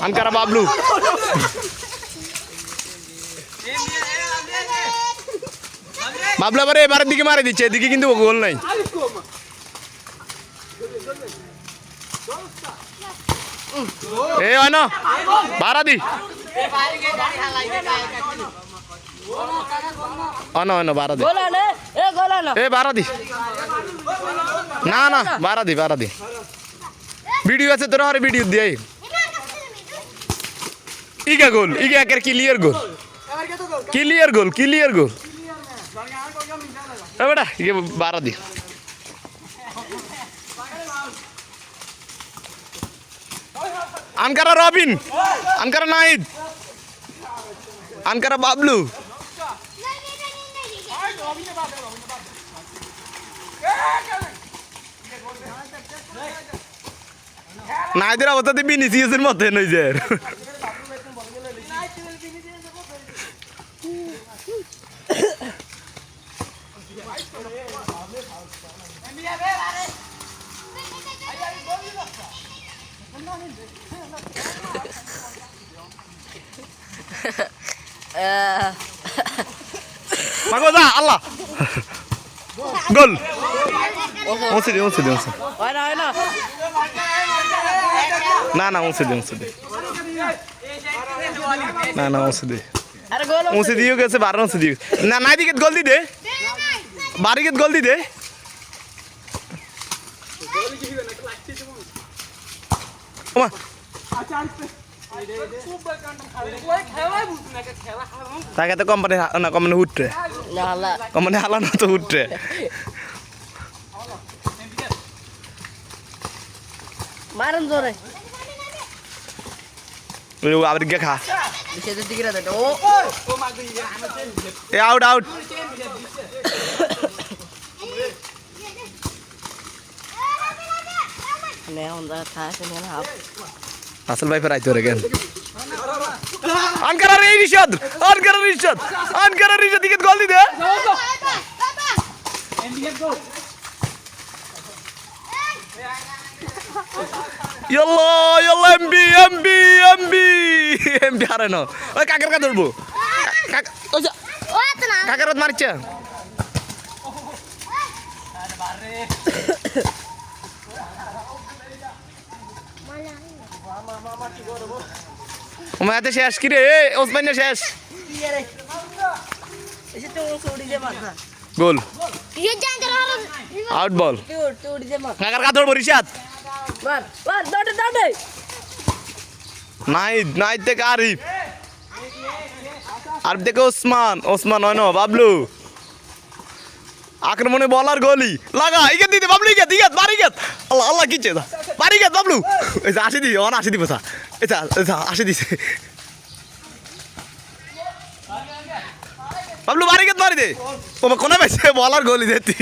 আনকারা বাবলু বাবলু এবারে এবারের দিকে মারে দিচ্ছে, এদিকে কিন্তু গোল নাই। এ হয় না বাড়া দি অন বাড়া দি এ বাড়া দি না না বাড়া দি ভিডিও আছে তোর আরে ভিডিও দিয়ে ইগা গোল ইগা একের ক্লিয়ার গোল এ বেটা ইগে বাড়া দি আনকারা রবিন আনকারা নাহিদ আনকারা বাবলু নাহিদের অবস্থাতে বিনিসিয়াসের মতো নই যে মাগো আল্লাহ গোল ওসে দে না না ওসে দিও গেছে 12 ওসে দিও না নাই দিকে গোল দি দে বারিকে গোল দি দে ওমা তাকে তো কোম্পানি না কোম্পানি হুটরে কোম্পানি হালা না তো হুটরে মারন জোরে আবার গিয়ে খা সেটা দিকে রে ও এ আউট নে onda থাকে না হাফ আসল ভাই ফেরাই তোরে কেন আনকারা রিশাদ দিকে গোল দি দে ইয়াল্লা এমবি আরে না ওই কাকের কা ধরবো কাকের মারছে ওমাতে শেষ কি রে ওসমানে শেষ গোল আউট বল কাকার কা ধরবো রিশাদ নাই থেকে আরিফ থেকে ওসমান হয় না বাবলু আক্রমণে বলার গোলি লাগা ইগেত দিতে বাবলু ইগেত বারিগেত আল্লাহ কিছে বারিগেত বাবলু এটা আসি দিব এটা আসি দিছে বাবলু বারিগেত মারি দে ও কোনে পাইছে বলার গোলি দেতি